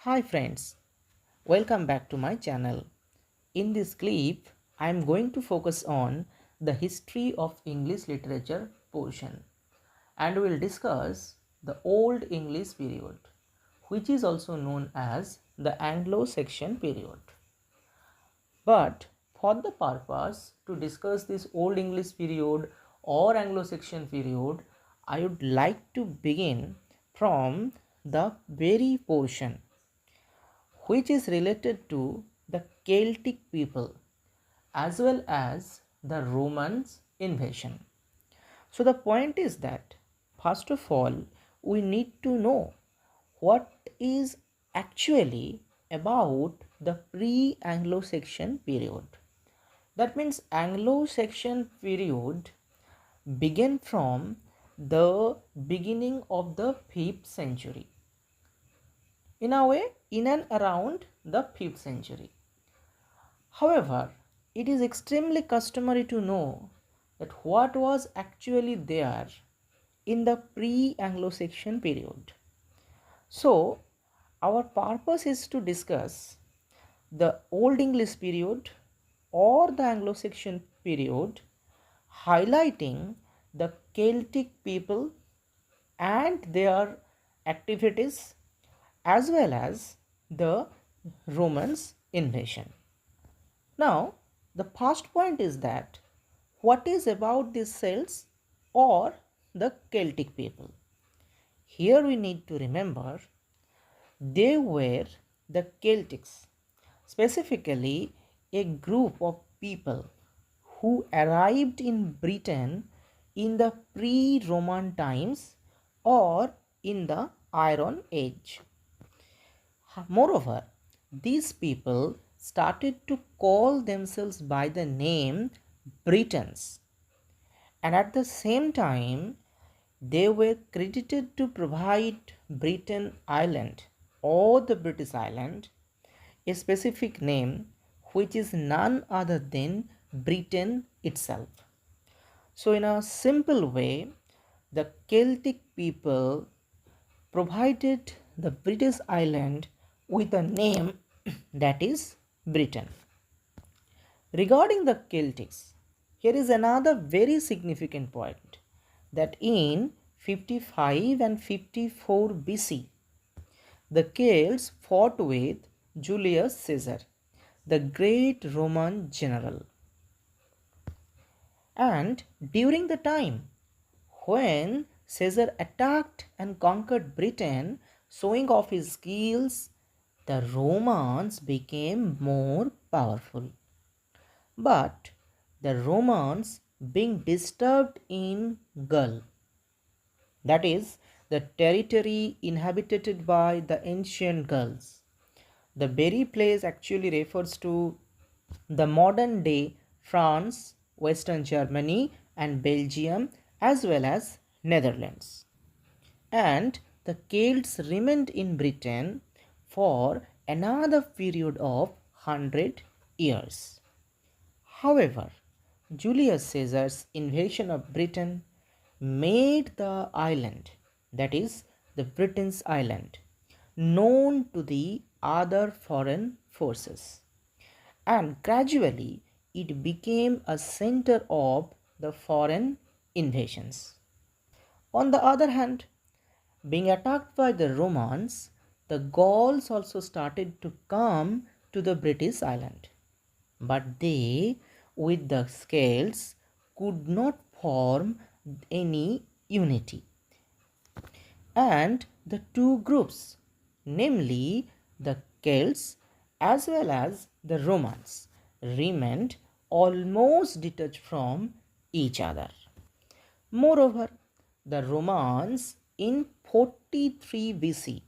Hi friends, welcome back to my channel. In this clip, I am going to focus on the history of English literature portion and will discuss the Old English period, which is also known as the Anglo-Saxon period. But for the purpose to discuss this Old English period or Anglo-Saxon period, I would like to begin from the very portion which is related to the Celtic people as well as the Romans invasion. So the point is that first of all we need to know what is actually about the pre-Anglo-Saxon period. That means Anglo-Saxon period began from the beginning of the 5th century, in a way in and around the 5th century. However, it is extremely customary to know that what was actually there in the pre-Anglo-Saxon period. So, our purpose is to discuss the Old English period or the Anglo-Saxon period, highlighting the Celtic people and their activities as well as the Romans invasion. Now, the first point is that what is about these Celts or the Celtic people? Here we need to remember they were the Celtics, specifically a group of people who arrived in Britain in the pre-Roman times or in the Iron Age. Moreover, these people started to call themselves by the name Britons, and at the same time, they were credited to provide Britain Island or the British Island a specific name which is none other than Britain itself. So, in a simple way, the Celtic people provided the British island with a name that is Britain. Regarding the Celtics, here is another very significant point that in 55 and 54 BC, the Celts fought with Julius Caesar, the great Roman general. And during the time when Caesar attacked and conquered Britain, showing off his skills, the Romans became more powerful. But the Romans being disturbed in Gaul, that is the territory inhabited by the ancient Gauls. The very place actually refers to the modern day France, Western Germany and Belgium as well as Netherlands. And the Celts remained in Britain for another period of 100 years. However, Julius Caesar's invasion of Britain made the island, that is the Britain's island, known to the other foreign forces, and gradually it became a center of the foreign invasions. On the other hand, being attacked by the Romans, the Gauls also started to come to the British island. But they, with the Celts, could not form any unity. And the two groups, namely the Celts as well as the Romans, remained almost detached from each other. Moreover, the Romans in 43 BC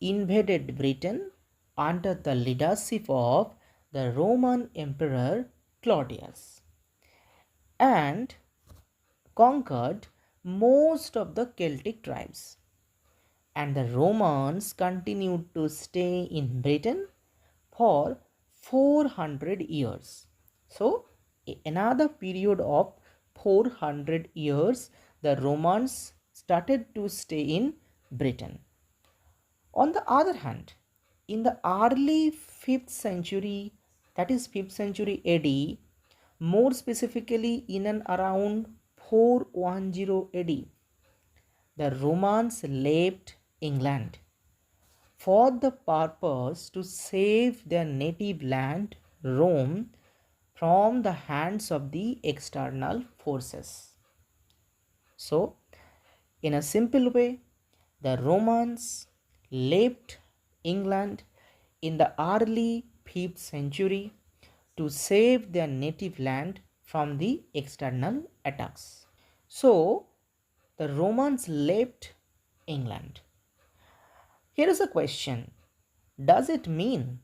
invaded Britain under the leadership of the Roman Emperor Claudius and conquered most of the Celtic tribes. And the Romans continued to stay in Britain for 400 years. So, another period of 400 years, the Romans started to stay in Britain. On the other hand, In the early 5th century, that is 5th century AD, more specifically in and around 410 AD, the Romans left England for the purpose to save their native land, Rome, from the hands of the external forces. So, in a simple way, the Romans left England in the early 5th century to save their native land from the external attacks. So, the Romans left England. Here is a question. Does it mean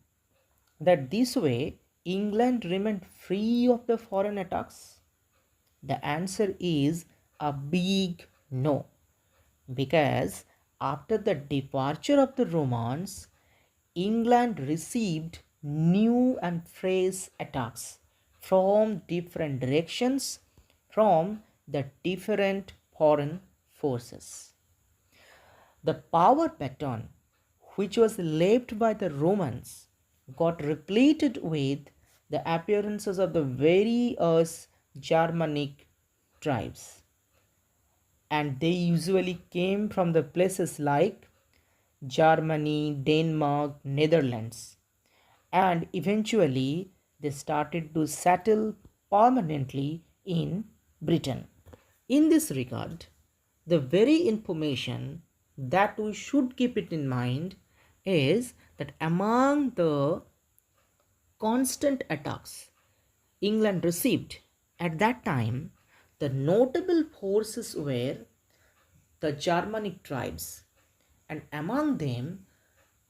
that this way England remained free of the foreign attacks? The answer is a big no, because after the departure of the Romans, England received new and fresh attacks from different directions from the different foreign forces. The power pattern which was left by the Romans got repleted with the appearances of the various Germanic tribes, and they usually came from the places like Germany, Denmark, Netherlands, and eventually they started to settle permanently in Britain. In this regard, the very information that we should keep it in mind is that among the constant attacks England received at that time, the notable forces were the Germanic tribes, and among them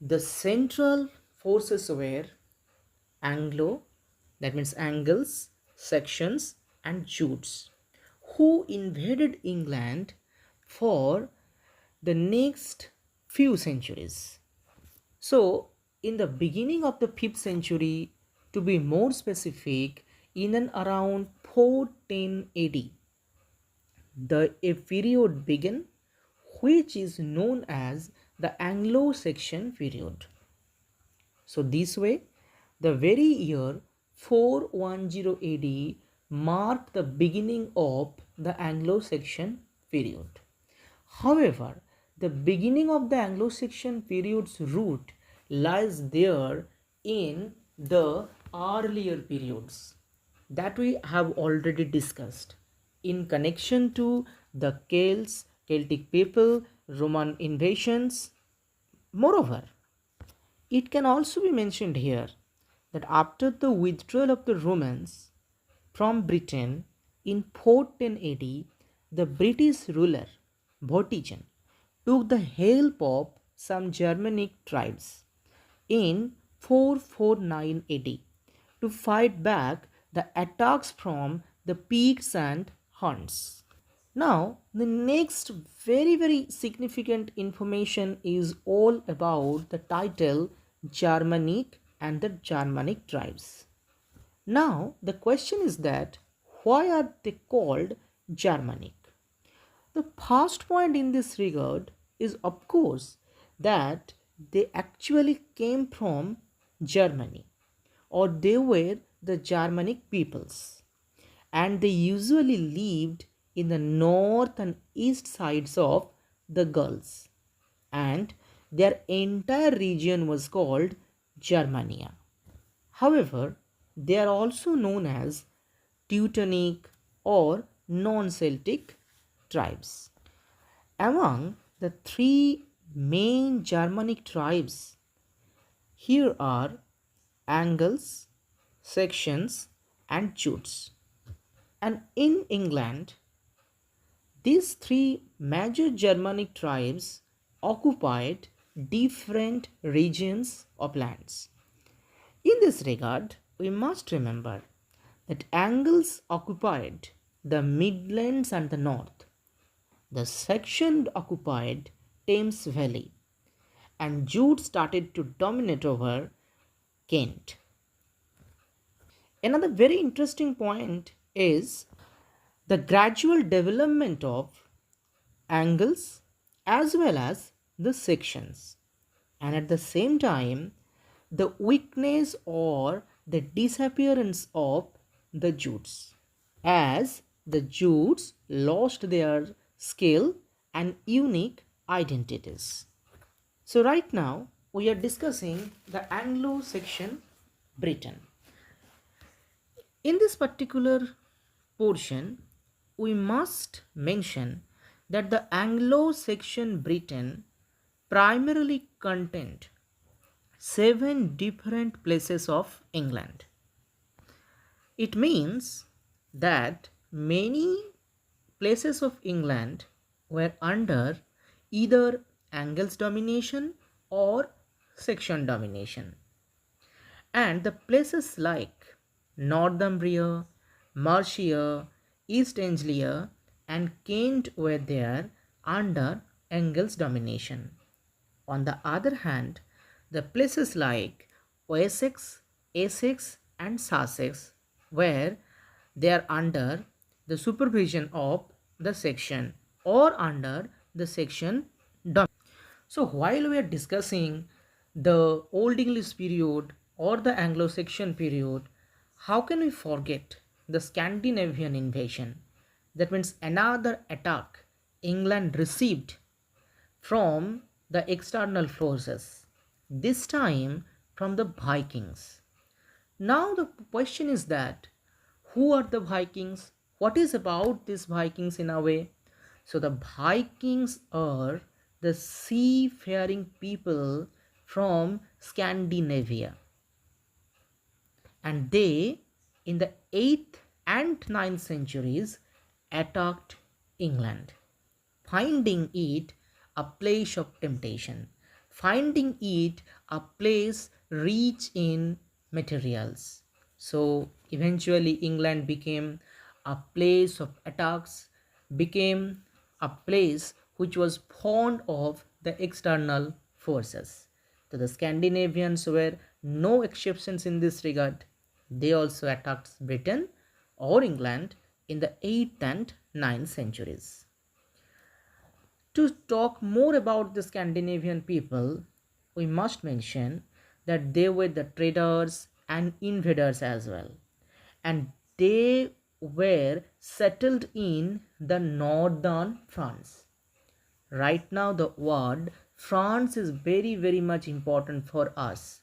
the central forces were Anglo, that means Angles, Saxons, and Jutes, who invaded England for the next few centuries. So, in the beginning of the 5th century, to be more specific, in and around 410 AD, a period began which is known as the Anglo-Saxon period. So this way, the very year 410 AD marked the beginning of the Anglo-Saxon period. However, the beginning of the Anglo-Saxon period's root lies there in the earlier periods that we have already discussed in connection to the Celts, Celtic people, Roman invasions. Moreover, it can also be mentioned here that after the withdrawal of the Romans from Britain in 410 AD, the British ruler Vortigern took the help of some Germanic tribes in 449 AD to fight back the attacks from the Picts and Huns. Now, the next very significant information is all about the title Germanic and the Germanic tribes. Now, the question is that why are they called Germanic? The first point in this regard is, of course, that they actually came from Germany, or they were the Germanic peoples, and they usually lived in the north and east sides of the Gauls, and their entire region was called Germania. However, they are also known as Teutonic or non-Celtic tribes. Among the three main Germanic tribes, here are Angles, Saxons, and Jutes. And in England, these three major Germanic tribes occupied different regions of lands. In this regard, we must remember that Angles occupied the Midlands and the North. The Saxons occupied Thames Valley, and Jutes started to dominate over Kent. Another very interesting point is the gradual development of Angles as well as the Saxons, and at the same time the weakness or the disappearance of the Jutes, as the Jutes lost their skill and unique identities. So right now we are discussing the Anglo-Saxon Britain. In this particular portion, we must mention that the Anglo-Saxon Britain primarily contained 7 different places of England. It means that many places of England were under either Angles domination or Saxon domination. And the places like Northumbria, Mercia, East Anglia, and Kent were there under Angles domination. On the other hand, the places like Wessex, Essex, and Sussex were there under the supervision of the section or under the section domination. So while we are discussing the Old English period or the Anglo-Saxon period, how can we forget the Scandinavian invasion? That means another attack England received from the external forces, this time from the Vikings. Now the question is that who are the Vikings? What is about these Vikings in a way? So the Vikings are the seafaring people from Scandinavia, and they in the 8th and 9th centuries attacked England, finding it a place of temptation, finding it a place rich in materials. So eventually England became a place of attacks, became a place which was fond of the external forces. So the Scandinavians were no exceptions in this regard. They also attacked Britain or England in the 8th and 9th centuries. To talk more about the Scandinavian people, we must mention that they were the traders and invaders as well. And they were settled in the northern France. Right now the word France is very much important for us,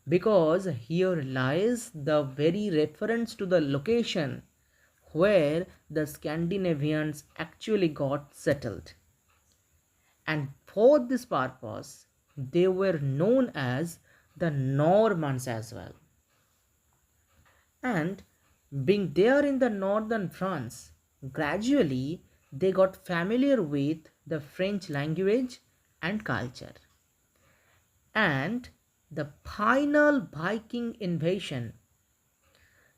because here lies the very reference to the location where the Scandinavians actually got settled. And for this purpose they were known as the Normans as well. And being there in the northern France, gradually they got familiar with the French language and culture. And the final Viking invasion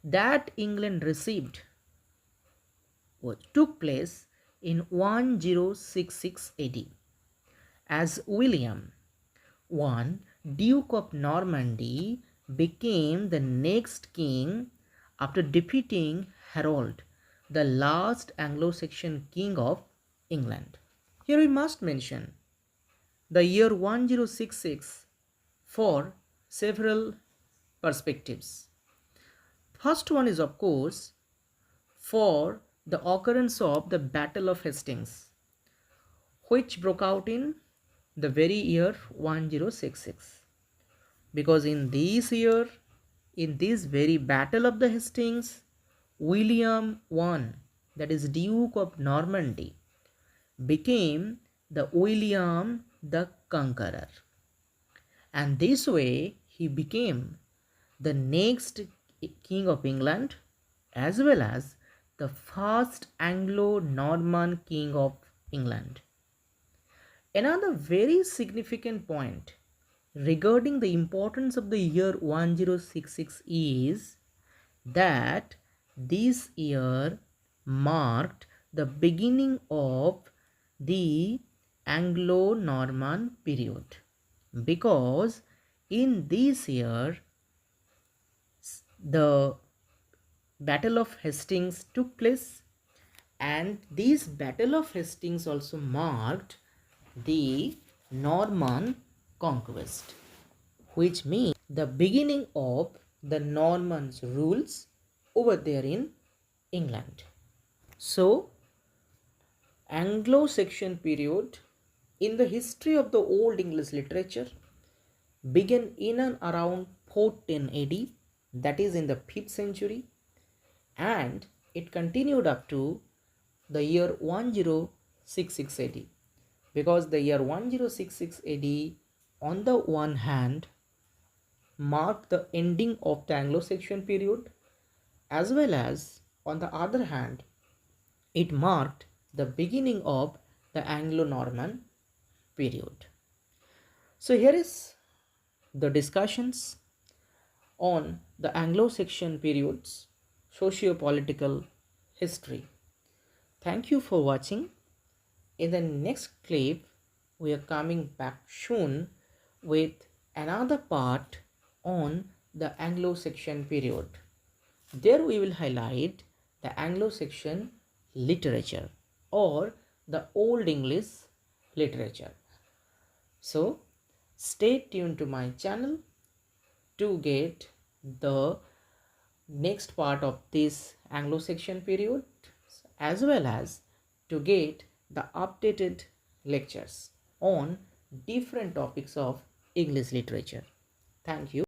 that England received took place in 1066 AD, as William I, Duke of Normandy, became the next king after defeating Harold, the last Anglo-Saxon king of England. Here we must mention the year 1066 for several perspectives. First one is, of course, for the occurrence of the Battle of Hastings, which broke out in the very year 1066. Because in this year, in this very Battle of the Hastings, William I, that is Duke of Normandy, became the William the Conqueror. And this way he became the next king of England, as well as the first Anglo-Norman king of England. Another very significant point regarding the importance of the year 1066 is that this year marked the beginning of the Anglo-Norman period, because in this year the Battle of Hastings took place, and this Battle of Hastings also marked the Norman conquest, which means the beginning of the Normans' rules over there in England. So, Anglo-Saxon period in the history of the Old English literature began in and around 410 AD, that is in the 5th century, and it continued up to the year 1066 AD, because the year 1066 AD on the one hand marked the ending of the Anglo-Saxon period, as well as on the other hand it marked the beginning of the Anglo-Norman period. So here is the discussions on the Anglo-Saxon period's socio-political history. Thank you for watching. In the next clip, we are coming back soon with another part on the Anglo-Saxon period. There we will highlight the Anglo-Saxon literature or the Old English literature. So stay tuned to my channel to get the next part of this Anglo-Saxon period, as well as to get the updated lectures on different topics of English literature. Thank you.